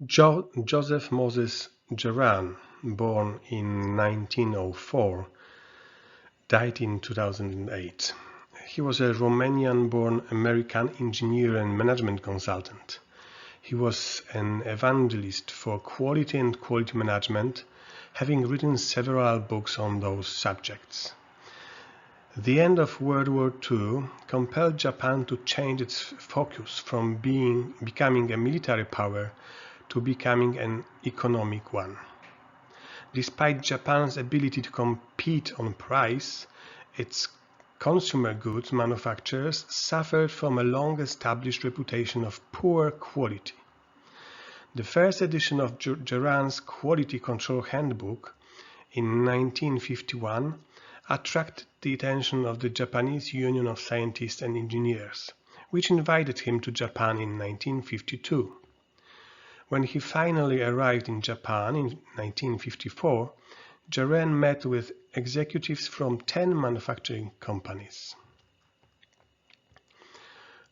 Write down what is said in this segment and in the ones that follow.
Joseph Moses Juran, born in 1904, died in 2008. He was a Romanian-born American engineer and management consultant. He was an evangelist for quality and quality management, having written several books on those subjects. The end of World War II compelled Japan to change its focus from becoming a military power to becoming an economic one. Despite Japan's ability to compete on price, its consumer goods manufacturers suffered from a long-established reputation of poor quality. The first edition of Juran's Quality Control Handbook in 1951 attracted the attention of the Japanese Union of Scientists and Engineers, which invited him to Japan in 1952. When he finally arrived in Japan in 1954, Juran met with executives from 10 manufacturing companies.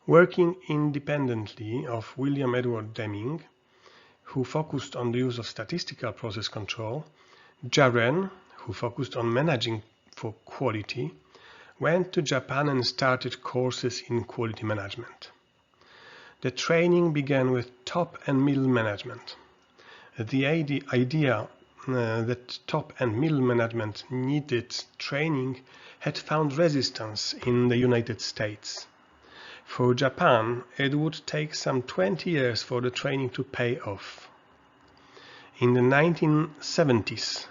Working independently of William Edward Deming, who focused on the use of statistical process control, Juran, who focused on managing for quality, went to Japan and started courses in quality management. The training began with top and middle management. The idea that top and middle management needed training had found resistance in the United States. For Japan, it would take some 20 years for the training to pay off. In the 1970s,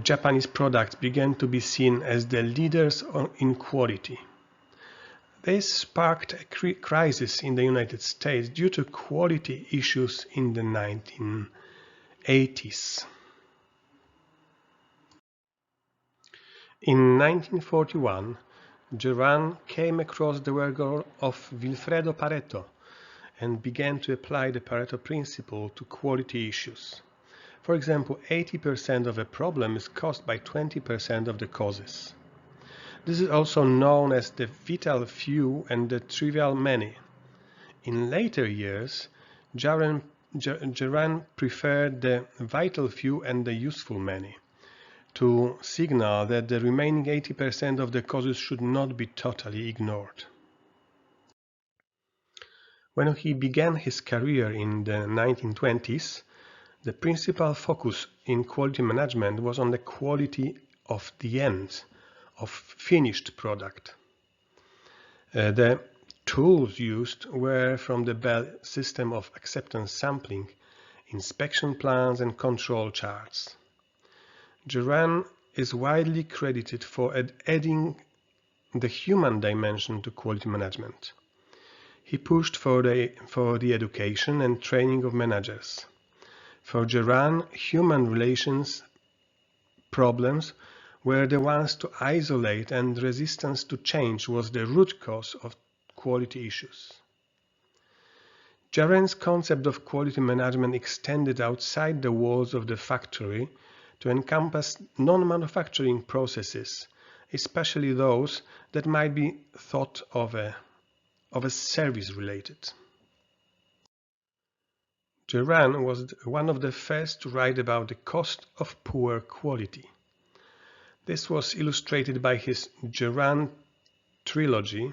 Japanese products began to be seen as the leaders in quality. This sparked a crisis in the United States due to quality issues in the 1980s. In 1941, Juran came across the work of Vilfredo Pareto and began to apply the Pareto principle to quality issues. For example, 80% of a problem is caused by 20% of the causes. This is also known as the vital few and the trivial many. In later years, Juran preferred the vital few and the useful many to signal that the remaining 80% of the causes should not be totally ignored. When he began his career in the 1920s, the principal focus in quality management was on the quality of the end, of finished product. The tools used were from the Bell system of acceptance sampling, inspection plans and control charts. Juran is widely credited for adding the human dimension to quality management. He pushed for the education and training of managers. For Juran, human relations problems were the ones to isolate, and resistance to change was the root cause of quality issues. Juran's concept of quality management extended outside the walls of the factory to encompass non-manufacturing processes, especially those that might be thought of as service-related. Juran was one of the first to write about the cost of poor quality. This was illustrated by his Juran trilogy,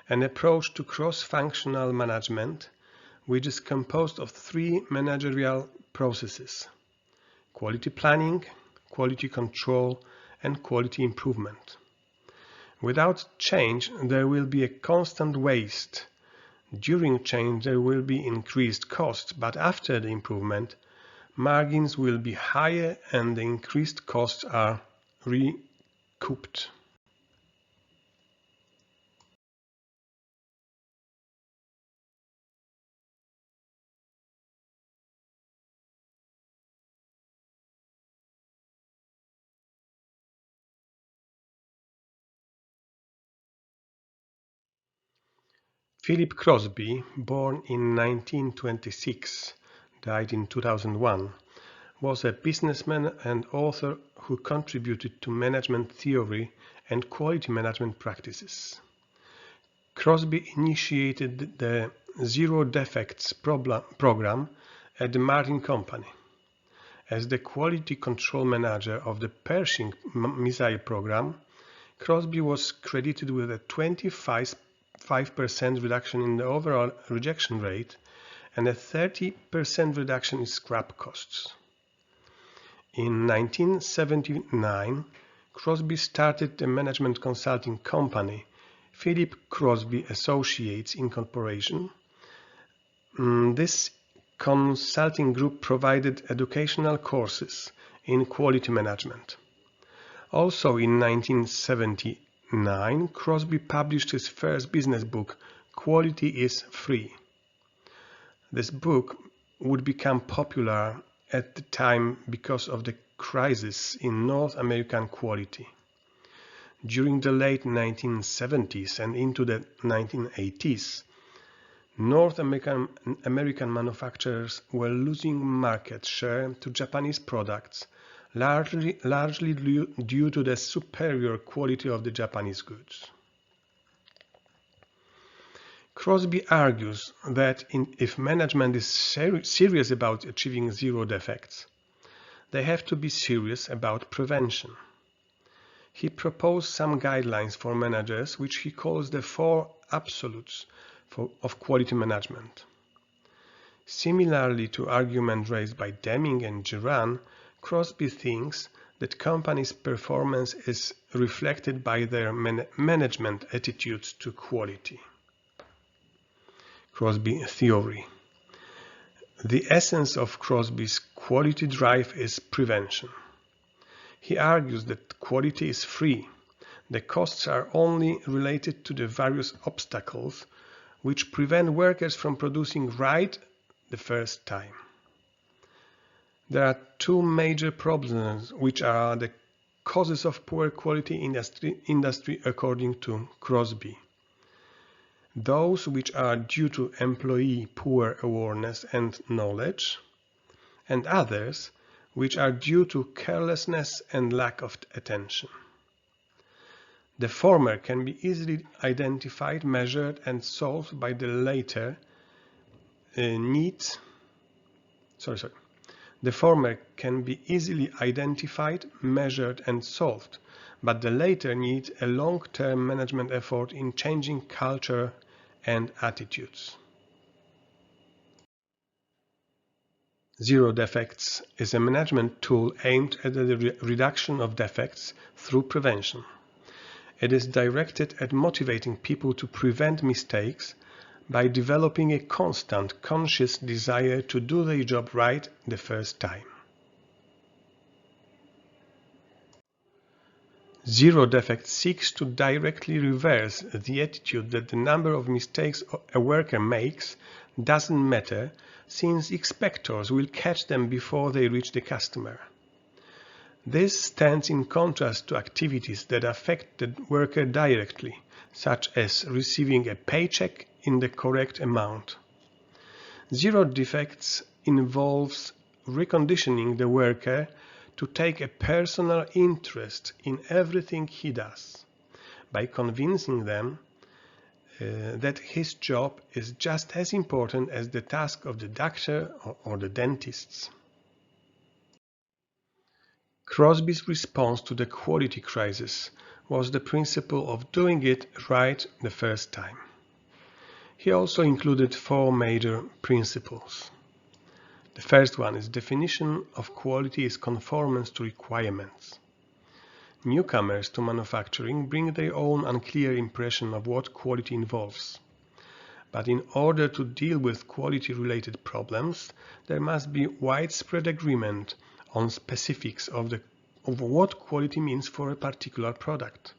an approach to cross-functional management, which is composed of 3 managerial processes: quality planning, quality control, and quality improvement. Without change, there will be a constant waste. During change, there will be increased cost, but after the improvement, margins will be higher and the increased costs are recouped. Philip Crosby, born in 1926, died in 2001, was a businessman and author who contributed to management theory and quality management practices. Crosby initiated the Zero Defects program at the Martin Company. As the quality control manager of the Pershing missile program, Crosby was credited with a 25% reduction in the overall rejection rate and a 30% reduction in scrap costs. In 1979, Crosby started a management consulting company, Philip Crosby Associates Incorporation. This consulting group provided educational courses in quality management. Also in 1979, Crosby published his first business book, Quality is Free. This book would become popular at the time because of the crisis in North American quality. During the late 1970s and into the 1980s, North American manufacturers were losing market share to Japanese products, largely due to the superior quality of the Japanese goods. Crosby argues that if management is serious about achieving zero defects, they have to be serious about prevention. He proposed some guidelines for managers, which he calls the 4 absolutes of quality management. Similarly to argument raised by Deming and Juran, Crosby thinks that companies' performance is reflected by their management attitudes to quality. Crosby theory. The essence of Crosby's quality drive is prevention. He argues that quality is free. The costs are only related to the various obstacles which prevent workers from producing right the first time. There are 2 major problems which are the causes of poor quality industry according to Crosby. Those which are due to employee poor awareness and knowledge, and others which are due to carelessness and lack of attention. The former can be easily identified, measured, and solved, by the later The former can be easily identified, measured, and solved, but the latter needs a long-term management effort in changing culture and attitudes. Zero Defects is a management tool aimed at the reduction of defects through prevention. It is directed at motivating people to prevent mistakes by developing a constant, conscious desire to do their job right the first time. Zero Defect seeks to directly reverse the attitude that the number of mistakes a worker makes doesn't matter, since inspectors will catch them before they reach the customer. This stands in contrast to activities that affect the worker directly, such as receiving a paycheck in the correct amount. Zero Defects involves reconditioning the worker to take a personal interest in everything he does, by convincing them that his job is just as important as the task of the doctor or the dentists. Crosby's response to the quality crisis was the principle of doing it right the first time. He also included 4 major principles. The first one is definition of quality is conformance to requirements. Newcomers to manufacturing bring their own unclear impression of what quality involves. But in order to deal with quality-related problems, there must be widespread agreement on specifics of what quality means for a particular product.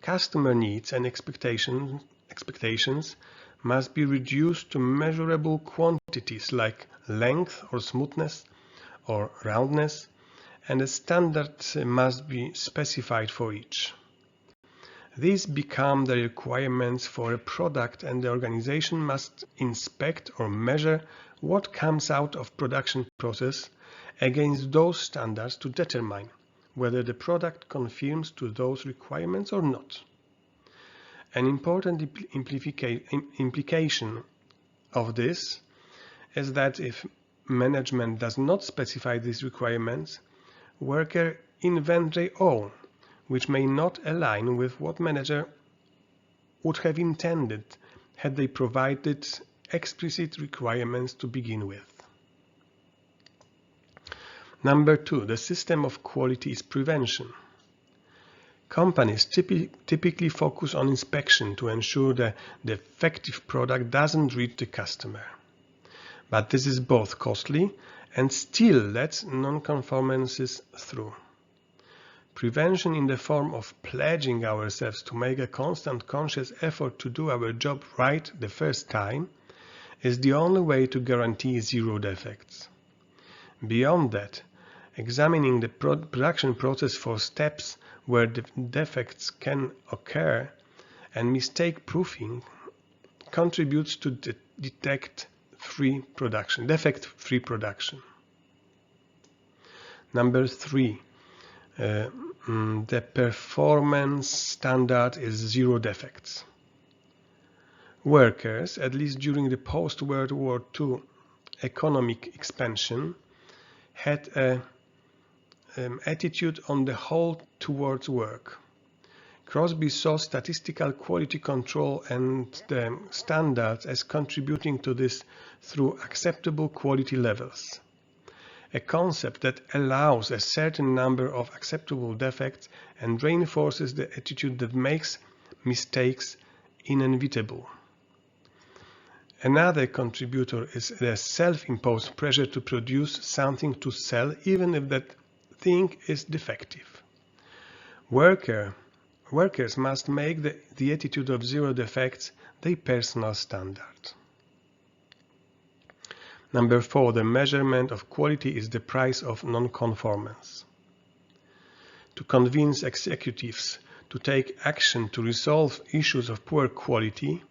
Customer needs and expectations must be reduced to measurable quantities like length or smoothness or roundness, and a standard must be specified for each. These become the requirements for a product, and the organization must inspect or measure what comes out of production process against those standards to determine whether the product conforms to those requirements or not. An important implication of this is that if management does not specify these requirements, workers invent their own, which may not align with what manager would have intended had they provided explicit requirements to begin with. Number 2, the system of quality is prevention. Companies typically focus on inspection to ensure that the defective product doesn't reach the customer. But this is both costly and still lets non-conformances through. Prevention in the form of pledging ourselves to make a constant conscious effort to do our job right the first time is the only way to guarantee zero defects. Beyond that, examining the production process for steps where the defects can occur and mistake proofing contributes to defect-free production. Number 3. The performance standard is zero defects. Workers, at least during the post-World War II economic expansion, had an attitude on the whole towards work. Crosby saw statistical quality control and the standards as contributing to this through acceptable quality levels. A concept that allows a certain number of acceptable defects and reinforces the attitude that makes mistakes inevitable. Another contributor is the self-imposed pressure to produce something to sell even if that thing is defective. Workers must make the attitude of zero defects their personal standard. Number 4, the measurement of quality is the price of non-conformance. To convince executives to take action to resolve issues of poor quality,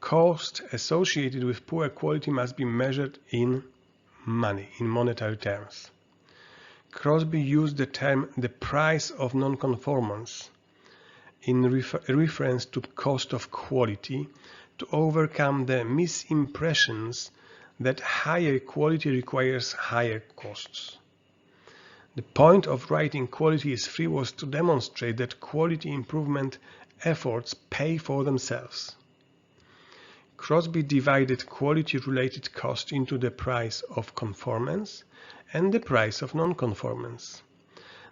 costs associated with poor quality must be measured in money, in monetary terms. Crosby used the term the price of non-conformance in reference to cost of quality to overcome the misimpressions that higher quality requires higher costs. The point of writing "Quality is free" was to demonstrate that quality improvement efforts pay for themselves. Crosby divided quality-related cost into the price of conformance and the price of non-conformance.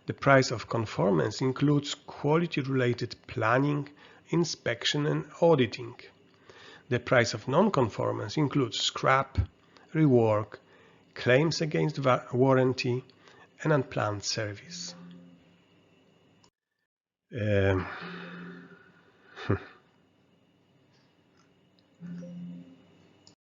The price of conformance includes quality-related planning, inspection, and auditing. The price of non-conformance includes scrap, rework, claims against warranty, and unplanned service.